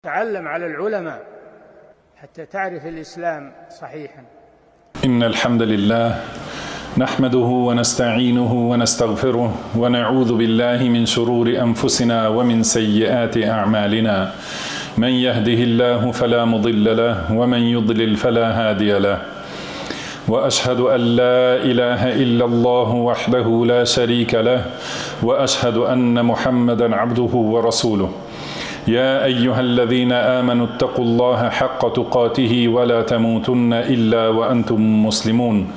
تعلم على العلماء حتى تعرف الإسلام صحيحا. إن الحمد لله نحمده ونستعينه ونستغفره ونعوذ بالله من شرور أنفسنا ومن سيئات أعمالنا من يهده الله فلا مضل له ومن يضلل فلا هادي له وأشهد أن لا إله إلا الله وحده لا شريك له وأشهد أن محمدا عبده ورسوله يا أيها الذين آمنوا اتقوا الله حق تقاته ولا تموتن إلا وأنتم مسلمون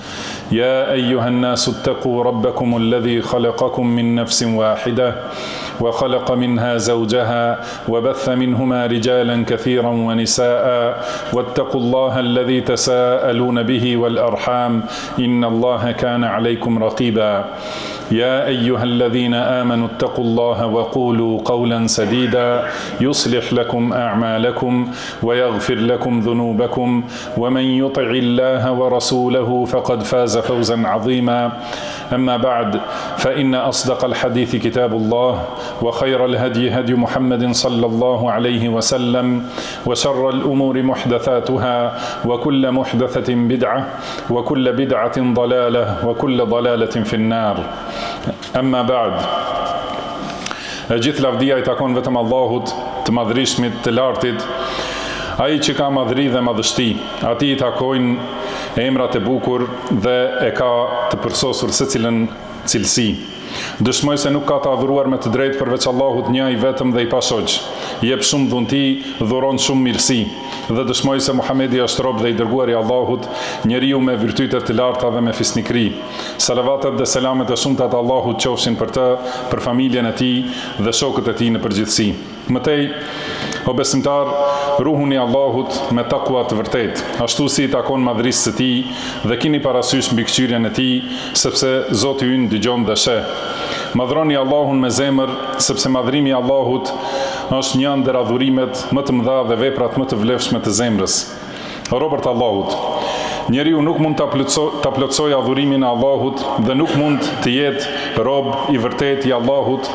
يا أيها الناس اتقوا ربكم الذي خلقكم من نفس واحدة وخلق منها زوجها وبث منهما رجالا كثيرا ونساء واتقوا الله الذي تساءلون به والأرحام إن الله كان عليكم رقيبا يا أيها الذين آمنوا اتقوا الله وقولوا قولا سديدا يصلح لكم أعمالكم ويغفر لكم ذنوبكم ومن يطع الله ورسوله فقد فاز فوزا عظيما أما بعد فإن أصدق الحديث كتاب الله وخير الهدي هدي محمد صلى الله عليه وسلم وشر الأمور محدثاتها وكل محدثة بدعة وكل بدعة ضلالة وكل ضلالة في النار أما بعد gjithë lavdia I takon vetëm Allahut, të madhrishmit, të lartit, ai që ka madhri dhe madhështi, atij I takojnë emrat e bukur dhe e ka të përsosur secilën cilësi. Dëshmoj se nuk ka të adhuruar me të drejtë përveç Allahut një I vetëm dhe I pashoq. Jep shumë dhunti, dhuron shumë mirësi. Dhe dëshmoj se Muhamedi është rob dhe I dërguari I Allahut, njeriu me virtyte të larta dhe me fisnikri. Salavatet dhe selamet e shumta të Allahut qofshin për të, për familjen e tij dhe shokët e tij në përgjithësi. Mëtej, o besimtar, ruhuni Allahut me takua të vërtet, ashtu si I takon madhrisë së tij dhe kini parasysh mbikëqyrjen e tij, sepse Zoti ynë dëgjon dhe sheh. Madhroni Allahun me zemër, sepse madhrimi I Allahut është një ndër adhurimet më të mëdha dhe veprat më të vlefshme të zemrës. O robërt Allahut, njeriu nuk mund ta plotësojë adhurimin e Allahut dhe nuk mund të jetë rob I vërtet I Allahut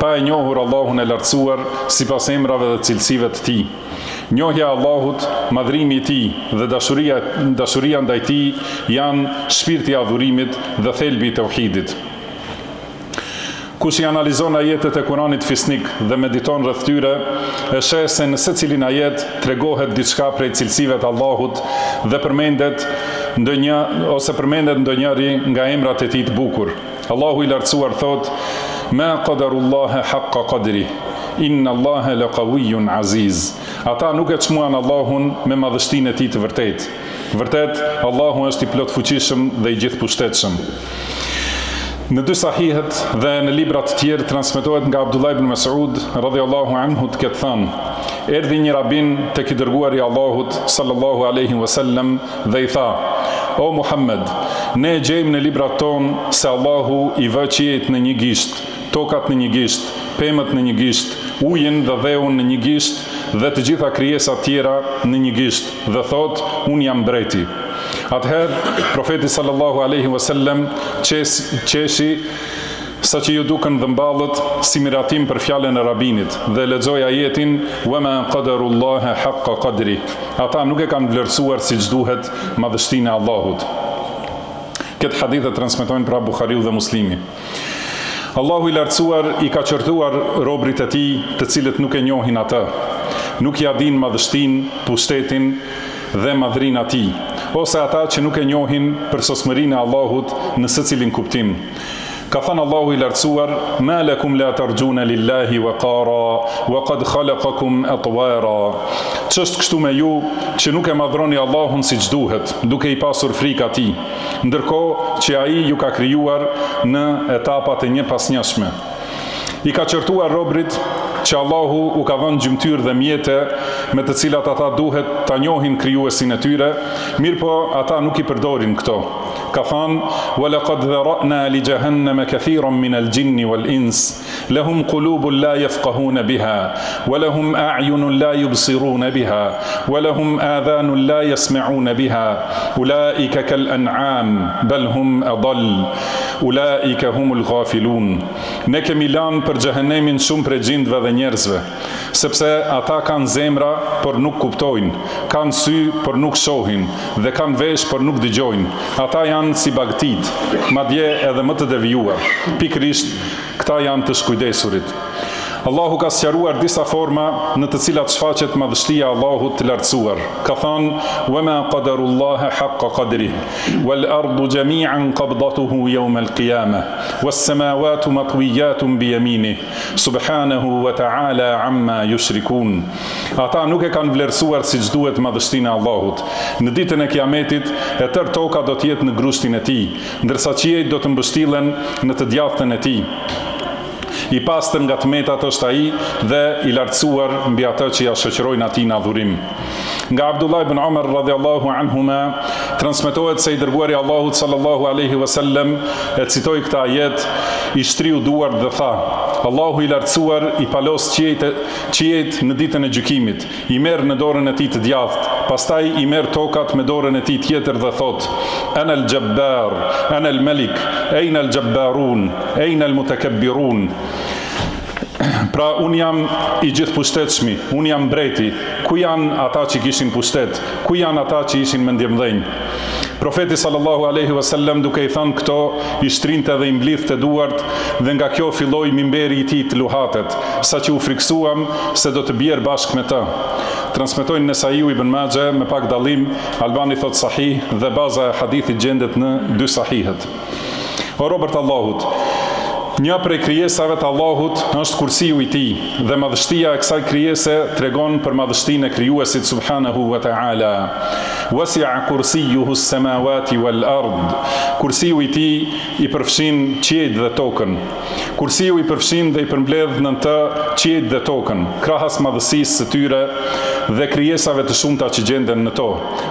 pa e njohur Allahun e lartësuar sipas emrave dhe cilësive të tij. Njohja e Allahut, madhrimi I tij dhe dashuria ndaj tij janë shpirti I adhurimit dhe thelbi I tauhidit. Kush I analizon ajetet e Kuranit fisnik dhe mediton rreth tyre, e sheh se në secilin ajet tregohet diçka prej cilësive të Allahut dhe përmendet ndonjëri nga emrat e tij të bukur. Allahu I lartësuar thot: "Ma qadarullaha haqqa qadri, inna Allaha laqawiyyun aziz." Ata nuk e çmuan Allahun me madhështinë e tij të vërtetë. Vërtet, Allahu është I plot fuqishëm dhe I gjithëpushtetshëm. Në dy sahihet dhe në libra të tjerë transmetohet nga Abdullah ibn Mas'ud radhiyallahu anhu të ketë thënë: erdhi një rabin tek I dërguari I Allahut sallallahu alaihi wasallam dhe I tha: "O Muhammed, ne e gjejmë në librat tonë se Allahu I vë qiejt në një gisht, tokat në një gisht, pemët në një gisht, ujin dhe dheun në një gisht dhe të gjitha krijesat tjera në një gisht dhe thot: unë jam mbreti." Atëherë, profeti sallallahu alaihi wasallam qeshi sa që ju duken dhëmballët si miratim për fjalën e rabinit dhe lexoi ajetin: "Wa ma qadarullaha haqqa qadri." Ata nuk e kanë vlerësuar siç duhet madhështinë e Allahut. Këtë hadith e transmetojnë pra Buhariu dhe Muslimi. Allahu I lartësuar I ka qortuar robrit e tij, të cilët nuk e njohin atë, nuk ja dinë madhështinë, pushtetin dhe madhrinë e tij, ose ata që nuk e njohin për sosmërinë e Allahut në secilin kuptim. Ka thënë Allahu I lartësuar: "Ma lakum la tarjuna lillahi waqara wa qad khalaqakum atwara." Ç'është kështu me ju që nuk e madhroni Allahun siç duhet, duke I pasur frikë atij, ndërkohë që ai ju ka krijuar në etapat e njëpasnjëshme. I ka qortuar robrit që Allahu u ka dhënë gjymtyr dhe mjete me të cilat ata duhet ta njohin krijuesin e tyre, mirëpo ata nuk I përdorin këto. Ka thënë: "Wa laqad dhara'na li jahannama kathiran min al-jinni wal-ins, lahum qulubun la yafqahuna biha, wa lahum a'yunun la yubsiruna biha, wa lahum adhanun la yasma'una biha, ulaika kal-an'am bal hum adall." ulaika humul ghafilun. Ne kemi lanë për xhehenemin shumë prej gjindve dhe njerëzve, sepse ata kanë zemra por nuk kuptojnë, kanë sy por nuk shohin dhe kanë vesh por nuk dëgjojnë. Ata janë si bagtit, madje edhe më të devijuar. Pikërisht këta janë të shkujdesurit. Allahu ka sqaruar disa forma në të cilat shfaqet madhështia e Allahut të lartësuar. Ka thënë: "Wa ma qadarullaha haqqa qadrihi wal ardu jami'an qabdatuhu yawm al-qiyamah was samawati matwiyatun bi yaminihi subhanahu wa ta'ala amma yushrikun." Ata nuk e kanë vlerësuar siç duhet madhështinë e Allahut. Në ditën e Kiametit, e tërë toka do të jetë në grushtin e tij, ndërsa qiejt do të mbështillen në të djathtën e tij. I pastër nga tmetat është ai dhe i lartësuar mbi ata që ja shoqërojnë atij në adhurim. Nga Abdullah ibn Umar radhiyallahu anhuma transmetohet se i dërguari i Allahut sallallahu alaihi wasallam e citoi këtë ajet, i shtriu duart dhe tha: Allahu i lartësuar i palos qiejt në ditën e gjykimit, i merr në dorën e tij të djathtë, pastaj i merr tokat me dorën e tij tjetër dhe thot: Ana al-Jabbar, ana al-Malik, ayna al-Jabbarun, ayna al-Mutakabbirun. Pra, unë jam i gjithë pushtetshmi, unë jam mbreti, ku janë ata që kishin pushtet, ku janë ata që ishin me ndjemdhenj? Profeti sallallahu alaihi wasallam duke i thënë këto, i shtrinte dhe i mblidhte duart dhe nga kjo filloi mimberi i tij të luhatet, saqë u friksuam se do të bjerë bashkë me të. Transmetojnë Nesaiu ibn Majah me pak dallim, Albani thot sahih dhe baza e hadithit gjendet në 2 sahihet. O robërt Allahut, një prej krijesave të Allahut është kursiu i tij dhe madhështia e kësaj krijese tregon për madhështinë e krijuesit subhanahu wa ta'ala. Wasi'a kursiyuhu as-samawati wal ard. Kursiu i tij i përfshin qiejt dhe tokën. Kursiu i përfshin dhe i përmbledh në të qiejt dhe tokën, krahas madhësisë së tyre dhe krijesave të shumta që gjenden në to.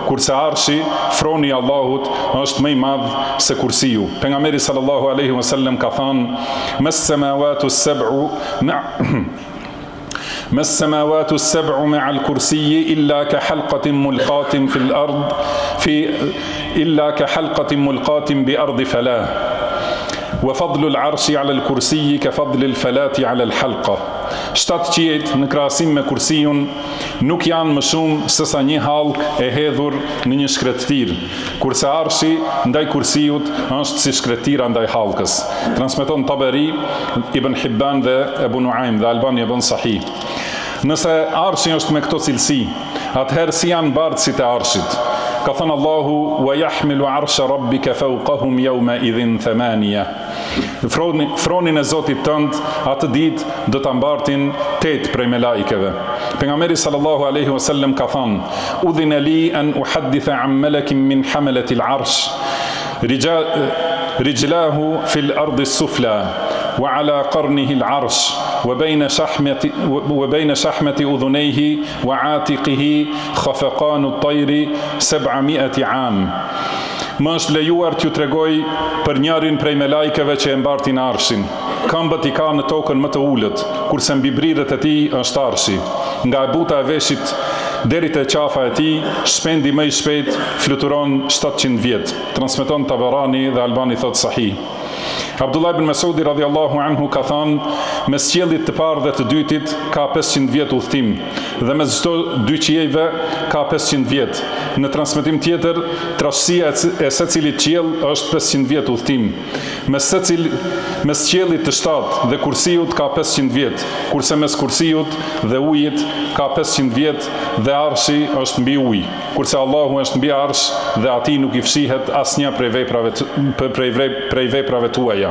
Kurse arshi, froni i Allahut, është më i madh se kursiu. Pejgamberi sallallahu alaihi wasallam ka thënë: ما السماوات السبع مع الكرسي إلا كحلقة ملقاة في الأرض إلا كحلقة ملقاة بأرض فلاة وفضل العرش على الكرسي كفضل الفلاة على الحلقة. 7 qiejt në krahasim me kursiun nuk janë më shumë se sa një hallkë e hedhur në një shkretëtir, kurse arshi ndaj kursiut është si shkretëtira ndaj hallkës. Transmeton Taberi, Ibn Hibban dhe Ebu Nuaim dhe Albani e bën sahih. Nëse arshi është me këto cilësi, atëherë si janë bardhësit e arshit? Ka thënë Allahu: "Wa yahmilu arsha rabbika fawqahum yawma idhin thamaniya." Fronin e Zotit tënd atë ditë do ta mbartin 8 prej melaikeve. Pejgamberi sallallahu alaihi wasallam ka thënë: "Udhina li an uhadditha an malakin min hamalati al-arsh rijlahu fi al-ardi as-sufla wa ala qarnihi al-arsh وبين شحمة أذنيه وعاتقه خفقان الطير 700 عام." Më është lejuar t'ju tregoj për njërin prej me lajkeve që e mbartin arshin. Këmbët i ka në tokën më të ullët, kurse mbi brirët e tij është arshi. Nga e buta e veshit deri te qafa e tij, shpendi më i shpejt fluturon 700 vjet. Transmeton Tabarani dhe Albani thot sahih. Abdullah ibn Mas'udi radhiyallahu anhu ka thënë: mes qiellit të parë dhe të dytit ka 500 vjet udhtim dhe mes çdo 2 qiejve ka 500 vjet. Në transmetim tjetër, trashësia e secilit qiell është 500 vjet udhtim. Mes qiellit të 7 dhe kursiut ka 500 vjet, kurse mes kursiut dhe ujit ka 500 vjet dhe arshi është mbi ujë, kurse Allahu është mbi arsh dhe atij nuk i fshihet asnjë prej veprave tuaja.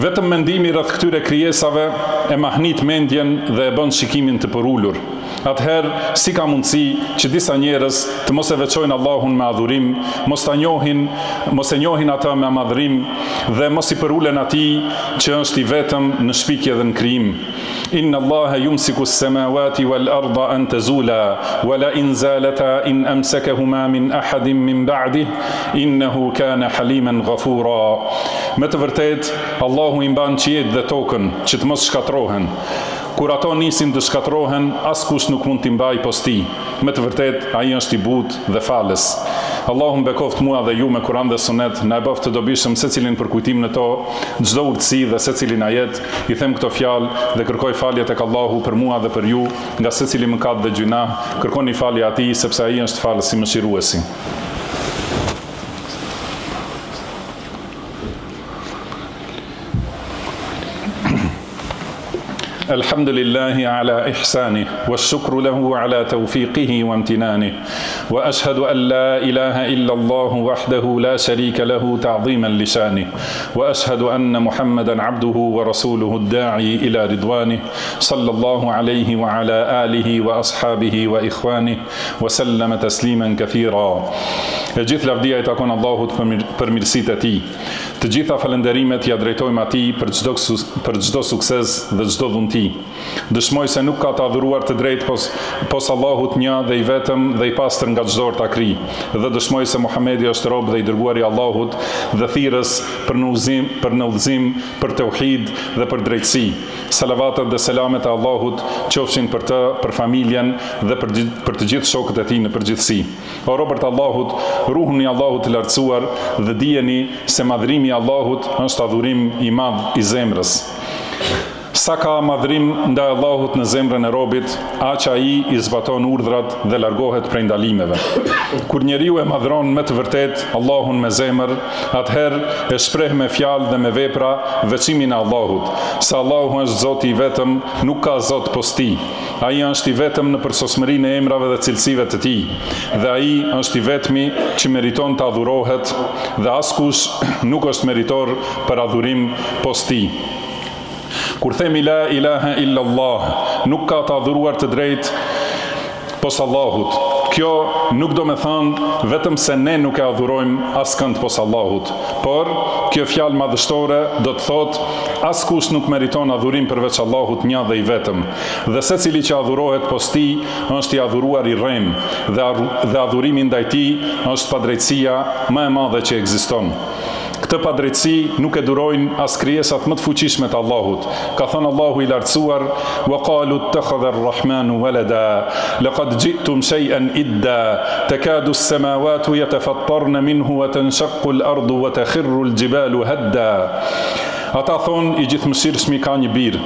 Vetëm mendimi rreth këtyre krijesave e mahnit mendjen dhe e bën shikimin të përullur. Atëherë, si ka mundësi që disa njerëz të mos e veçojnë Allahun me adhurim, mos e njohin ata me madhërim dhe mos i përulen atij që është i vetëm në shpikje dhe në krijim. Inna Allaha yumsiku as-samawati wal arda an tazula wa la in zalata in amsakahuma min ahadin min ba'dih innahu kana haliman ghafura. Me të vërtetë, Allahu i mban qiejt dhe tokën që të mos shkatërrohen. Kur ato nisin të shkatërrohen, askush nuk mund t'i mbajë posti. Me të vërtetë, ai është i butë dhe falës. Allahum bekoft mua dhe ju me Kur'an dhe Sunet, na e bëft të dobishëm secilin për kujtim në to, çdo urtësi dhe secilin ajet. I them këto fjalë dhe kërkoj falje tek Allahu për mua dhe për ju, nga secili mëkat dhe gjuna. Kërkoni falje atij sepse ai është falës i mëshiruesi. الحمد لله على إحسانه والشكر له على توفيقه وامتنانه وأشهد أن لا إله إلا الله وحده لا شريك له تعظيما لشانه وأشهد أن محمدا عبده ورسوله الداعي إلى رضوانه صلى الله عليه وعلى آله وأصحابه وإخوانه وسلم تسليما كثيرا. E gjithë lavdia I takon Allahut për mirësitë e Tij. Të gjitha falënderimet ja drejtojmë Atij për çdo sukses dhe çdo dhunti. Dëshmoj se nuk ka të adhuruar të drejtë pos Allahut një dhe I vetëm dhe I pastër nga çdo ortakri. Dhe dëshmoj se Muhamedi është rob dhe I dërguar I Allahut dhe thirrës për në udhëzim, për tauhid dhe për drejtësi. Salavatet dhe selamet e Allahut qofshin për të, për familjen dhe për të gjithë shokët e Tij në përgjithësi. O robërt e Allahut, ruhuni Allahut të lartësuar dhe dijeni se madhrimi I Allahut është adhurim I madh I zemrës. Sa ka madhrim ndaj Allahut në zemrën e robit, aq ai I zbaton urdhrat dhe largohet prej ndalimeve. Kur njeriu e madhron me të vërtet Allahun me zemër, atëherë e shpreh me fjalë dhe me vepra veçimin e Allahut, se Allahu është Zoti I vetëm, nuk ka Zot pos Tij. Ai është I vetëm në përsosmërinë e emrave dhe cilësive të Tij, dhe ai është I vetmi që meriton të adhurohet dhe askush nuk është meritor për adhurim pos Tij. Kur themi la ilaha illa Allah, nuk ka të adhuruar të drejtë pos Allahut. Kjo nuk do me thënë vetëm se ne nuk e adhurojmë askënd pos Allahut, por kjo fjalë madhështore do të thotë askush nuk meriton adhurim përveç Allahut një dhe I vetëm. Dhe secili që adhurohet pos Tij është I adhuruar I rrem dhe adhurimi ndaj Tij është padrejtësia më e madhe që ekziston. Këtë padrejtësi nuk e durojnë as krijesat më të fuqishme të Allahut. Ka thënë Allahu I lartësuar: "Wa qalu ittakhadha ar-rahmanu walada, laqad ji'tum shay'an idda, takadu as-samawati yatafattarna minhu wa tanshaqqu al-ardu wa takhirru al-jibalu hadda." Ata thonë I gjithëmshirshmi ka një birë.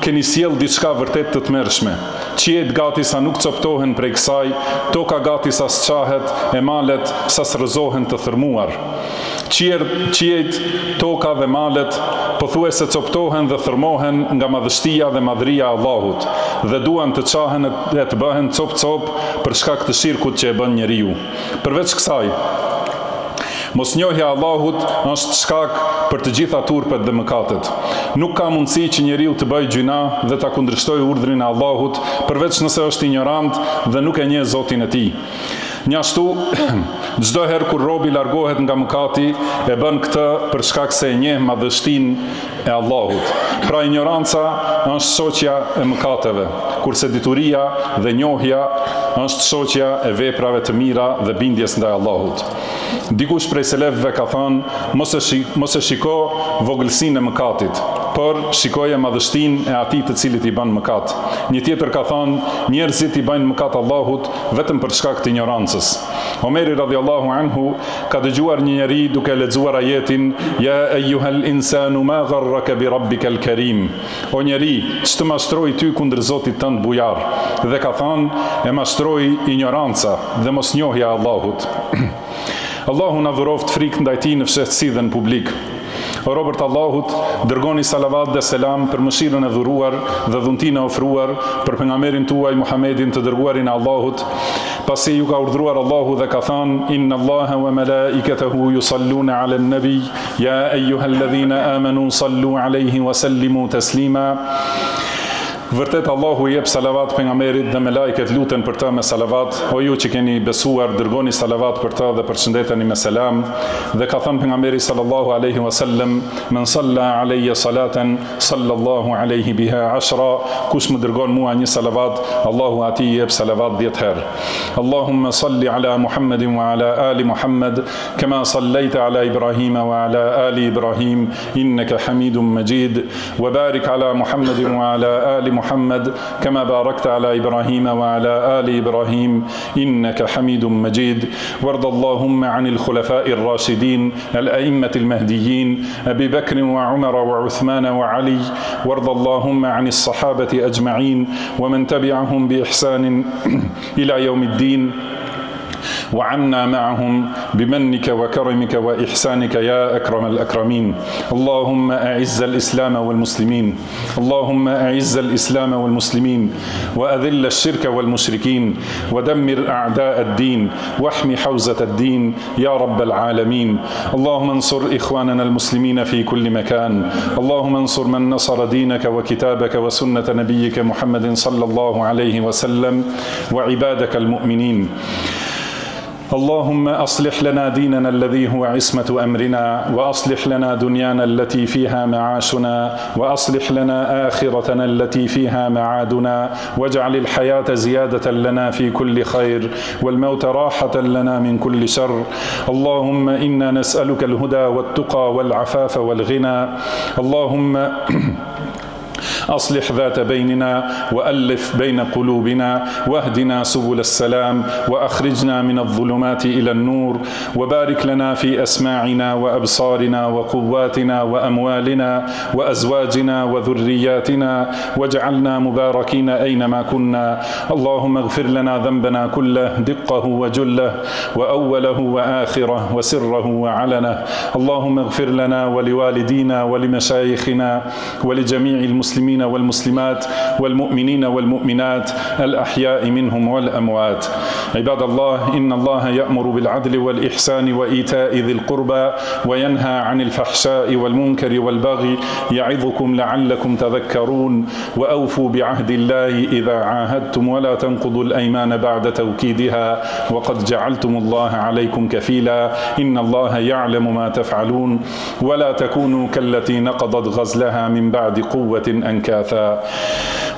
Keni sjell diçka vërtet të tmerrshme. Qiejt gati sa nuk coptohen prej kësaj, toka gati sa sqahet, e malet sa srëzohen të thërmuar. Qiejt, toka dhe malet pothuajse coptohen dhe thërmohen nga madhështia dhe madhëria e Allahut dhe duan të qahen e të bëhen cop për shkak të shirkut që e bën njeriu. Përveç kësaj, mosnjohja e Allahut është shkak për të gjitha turpet dhe mëkatet. Nuk ka mundësi që njeriu të bëjë gjuna dhe ta kundërshtojë urdhrin e Allahut, përveç nëse është ignorant dhe nuk e njeh Zotin e tij. Njashtu, çdo herë kur robi largohet nga mëkati, e bën këtë për shkak se e njeh madhështinë e Allahut. Pra ignoranca është shoqja e mëkateve, kurse dituria dhe njohja është shoqja e veprave të mira dhe bindjes ndaj Allahut. Dikush prej selefëve ka thënë: mos e shiko vogëlsinë e mëkatit, por shikoje madhështinë e atij të cilit I bën mëkat. Një tjetër ka thënë: njerëzit I bëjnë mëkat Allahut vetëm për shkak të ignorancës. Omeri radhiyallahu anhu ka dëgjuar një njeri duke lexuar ajetin: Ya ayyuhal insanu ma gharraka bi rabbikal karim. O njeri, ç'të mashtroi ty kundër Zotit tënd bujar? Dhe ka thënë: e mashtroi ignoranca dhe mosnjohja e Allahut. Allahu na dhuroft frikë ndaj tij në fshehtësi dhe në publik. O robërt Allahut, dërgoni salavat dhe selam për mëshirën e dhuruar dhe dhuntinë e ofruar për pejgamberin tuaj Muhamedin të dërguarin e Allahut, pasi ju ka urdhëruar Allahu dhe ka thënë: Inna Allaha wa malaikatahu yusalluna 'alan nabi, ya ayyuhalladhina amanu sallu 'alayhi wa sallimu taslima. Vërtet Allahu I jep salavat pejgamberit dhe me lajket luten për të me salavat. O ju që keni besuar, dërgoni salavat për të dhe përshëndeteni me selam. Dhe ka thënë pejgamberi sallallahu alaihi wasallam: Men salla alayya salatan sallallahu alaihi biha 10. Kush më dërgon mua një salavat, Allahu atij I jep salavat 10 herë. Allahumma salli ala Muhammedin wa ala ali Muhammed kama sallaita ala Ibrahim wa ala ali Ibrahim innaka Hamidum Majid. Wa barik ala Muhammedin wa ala ali محمد كما باركت على إبراهيم وعلى آل إبراهيم إنك حميد مجيد. وارض اللهم عن الخلفاء الراشدين الأئمة المهديين أبي بكر وعمر وعثمان وعلي. وارض اللهم عن الصحابة أجمعين ومن تبعهم بإحسان إلى يوم الدين، وعنا معهم بمنك وكرمك وإحسانك يا أكرم الأكرمين. اللهم أعز الإسلام والمسلمين، اللهم أعز الإسلام والمسلمين، وأذل الشرك والمشركين، ودمر أعداء الدين، واحمي حوزة الدين يا رب العالمين. اللهم انصر إخواننا المسلمين في كل مكان، اللهم انصر من نصر دينك وكتابك وسنة نبيك محمد صلى الله عليه وسلم وعبادك المؤمنين. اللهم أصلح لنا ديننا الذي هو عصمة أمرنا، وأصلح لنا دنيانا التي فيها معاشنا، وأصلح لنا آخرتنا التي فيها معادنا، واجعل الحياة زيادة لنا في كل خير، والموت راحة لنا من كل شر. اللهم إنا نسألك الهدى والتقى والعفاف والغنى. اللهم أصلح ذات بيننا، وألف بين قلوبنا، واهدنا سبل السلام، وأخرجنا من الظلمات إلى النور، وبارك لنا في أسماعنا وأبصارنا وقواتنا وأموالنا وأزواجنا وذرياتنا، واجعلنا مباركين أينما كنا. اللهم اغفر لنا ذنبنا كله، دقه وجله، وأوله وآخره، وسره وعلنه. اللهم اغفر لنا ولوالدينا ولمشايخنا ولجميع المسلمين والمسلمات والمؤمنين والمؤمنات الأحياء منهم والأموات. عباد الله، إن الله يأمر بالعدل والإحسان وإيتاء ذي القربى، وينهى عن الفحشاء والمنكر والبغي، يعظكم لعلكم تذكرون. وأوفوا بعهد الله إذا عاهدتم، ولا تنقضوا الأيمان بعد توكيدها، وقد جعلتم الله عليكم كفيلا، إن الله يعلم ما تفعلون. ولا تكونوا كالتي نقضت غزلها من بعد قوة أنكاثا.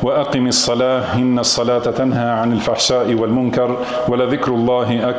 وأقم الصلاة، إن الصلاة تنهى عن الفحشاء والمنكر، ولذكر الله أكبر.